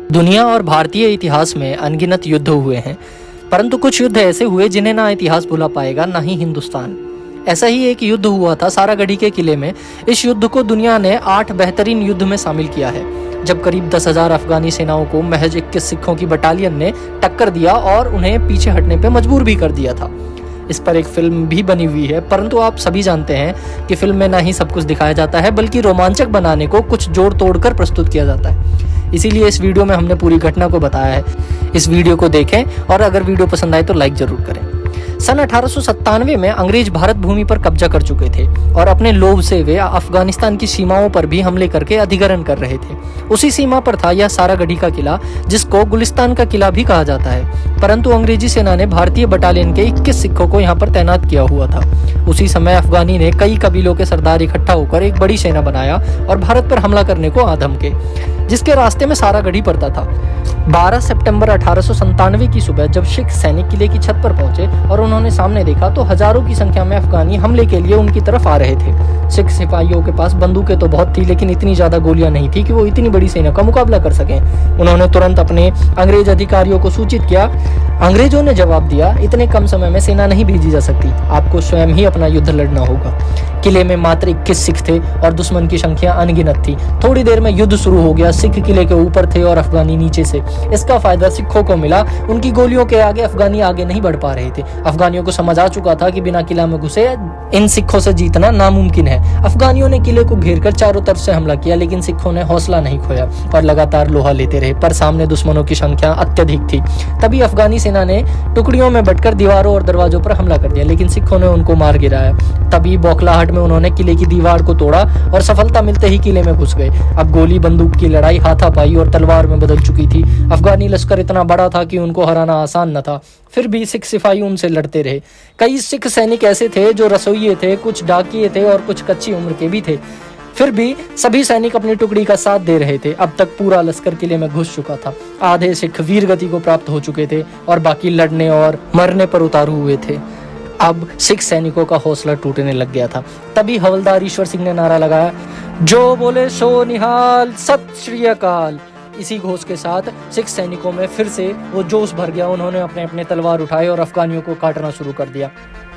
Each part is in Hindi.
दुनिया और भारतीय इतिहास में अनगिनत युद्ध हुए हैं, परंतु कुछ युद्ध ऐसे हुए जिन्हें ना इतिहास भुला पाएगा ना ही हिंदुस्तान। ऐसा ही एक युद्ध हुआ था सारागढ़ी के किले में। इस युद्ध को दुनिया ने 8 बेहतरीन युद्ध में शामिल किया है, जब करीब 10,000 अफगानी सेनाओं को महज 21 सिखों की बटालियन ने टक्कर दिया और उन्हें पीछे हटने पर मजबूर भी कर दिया था। इस पर एक फिल्म भी बनी हुई है, परंतु आप सभी जानते हैं कि फिल्म में ना ही सब कुछ दिखाया जाता है, बल्कि रोमांचक बनाने को कुछ जोड़ तोड़ कर प्रस्तुत किया जाता है। इसीलिए इस वीडियो में हमने पूरी घटना को बताया है। इस वीडियो को देखें और अगर वीडियो पसंद आए तो लाइक जरूर करें। सन 1897 में अंग्रेज भारत भूमि पर कब्जा कर चुके थे और अपने लोभ से वे अफगानिस्तान की सीमाओं पर भी हमले करके अधिग्रहण कर रहे थे। उसी सीमा पर था यह सारागढ़ी का किला, जिसको गुलिस्तान का किला भी कहा जाता है। परंतु अंग्रेजी सेना ने भारतीय बटालियन के 21 सिखों को यहाँ पर तैनात किया हुआ था। उसी समय अफगानी ने कई कबीलों के सरदार इकट्ठा होकर एक बड़ी सेना बनाया और भारत पर हमला करने को आधम के, जिसके रास्ते में सारागढ़ी पड़ता था। 12 सितंबर 1897 की सुबह जब सिख सैनिक किले की छत पर पहुंचे और उन्होंने सामने देखा तो हजारों की संख्या में अफगानी हमले के लिए उनकी तरफ आ रहे थे। सिख सिपाहियों के पास बंदूकें तो बहुत थी, लेकिन इतनी ज्यादा गोलियां नहीं थी कि वो इतनी बड़ी सेना का मुकाबला कर सकें। उन्होंने तुरंत अपने अंग्रेज अधिकारियों को सूचित किया। अंग्रेजों ने जवाब दिया, इतने कम समय में सेना नहीं भेजी जा सकती, आपको स्वयं ही अपना युद्ध लड़ना होगा। किले में मात्र 21 सिख थे और दुश्मन की संख्या अनगिनत थी। थोड़ी देर में युद्ध शुरू हो गया। सिख किले के ऊपर थे और अफगानी नीचे से। इसका फायदा सिखों को मिला। उनकी गोलियों के आगे अफगानी आगे नहीं बढ़ पा रहे थे। अफगानियों को समझ आ चुका था कि बिना किला में घुसे इन सिखों से जीतना नामुमकिन है। अफगानियों ने किले को घेरकर चारों तरफ से हमला किया, लेकिन सिखों ने हौसला नहीं खोया और लगातार लोहा लेते रहे, पर सामने दुश्मनों की संख्या अत्यधिक थी। तभी अफगानी सेना ने टुकड़ियों में बंटकर दीवारों और दरवाजों पर हमला कर दिया, लेकिन सिखों ने उनको मार गिराया। तभी बौखलाहट में उन्होंने किले की दीवार को तोड़ा और सफलता मिलते ही किले में घुस गए। अब गोली बंदूक की लड़ाई हाथापाई और तलवार में बदल चुकी थी। अफगानी लश्कर इतना बड़ा था कि उनको हराना आसान न था, फिर भी सिख सिपाही उनसे लड़ते रहे। कई सिख सैनिक ऐसे थे जो रसोइये थे, कुछ डाकिये थे और कुछ कच्ची उम्र के भी थे। फिर भी सभी सैनिक अपनी टुकड़ी का साथ दे रहे थे। अब तक पूरा लश्कर किले में घुस चुका था। आधे सिख वीर गति को प्राप्त हो चुके थे और बाकी लड़ने और मरने पर उतारू हुए थे। अब सिख सैनिकों का हौसला टूटने लग गया था। तभी हवलदार ईश्वर सिंह ने नारा लगाया, जो बोले सो निहाल, सत श्री अकाल। इसी घोष के साथ सिख सैनिकों में फिर से वो जोश भर गया। उन्होंने अपने अपने तलवार उठाए और अफगानियों को काटना शुरू कर दिया।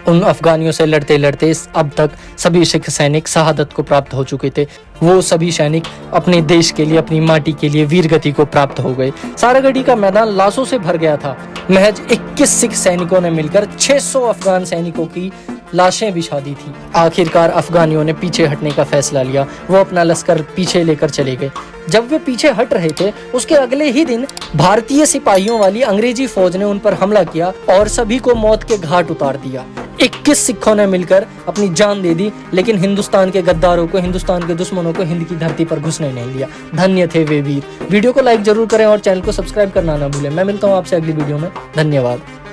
उन अफगानियों से लड़ते लड़ते अब तक सभी सिख सैनिक शहादत को प्राप्त हो चुके थे। वो सभी सैनिक अपने देश के लिए, अपनी माटी के लिए वीर गति को प्राप्त हो गए। सारागढ़ी का मैदान लाशों से भर गया था। महज 21 सिख सैनिकों ने मिलकर 600 अफगान सैनिकों की लाशें बिछा दी थी। आखिरकार अफगानियों ने पीछे हटने का फैसला लिया। वो अपना लश्कर पीछे लेकर चले गए। जब वे पीछे हट रहे थे, उसके अगले ही दिन भारतीय सिपाहियों वाली अंग्रेजी फौज ने उन पर हमला किया और सभी को मौत के घाट उतार दिया। 21 सिखों ने मिलकर अपनी जान दे दी, लेकिन हिंदुस्तान के गद्दारों को, हिंदुस्तान के दुश्मनों को हिंद की धरती पर घुसने नहीं दिया। धन्य थे वे वीर। वीडियो को लाइक जरूर करें और चैनल को सब्सक्राइब करना ना भूलें। मैं मिलता हूँ आपसे अगली वीडियो में। धन्यवाद।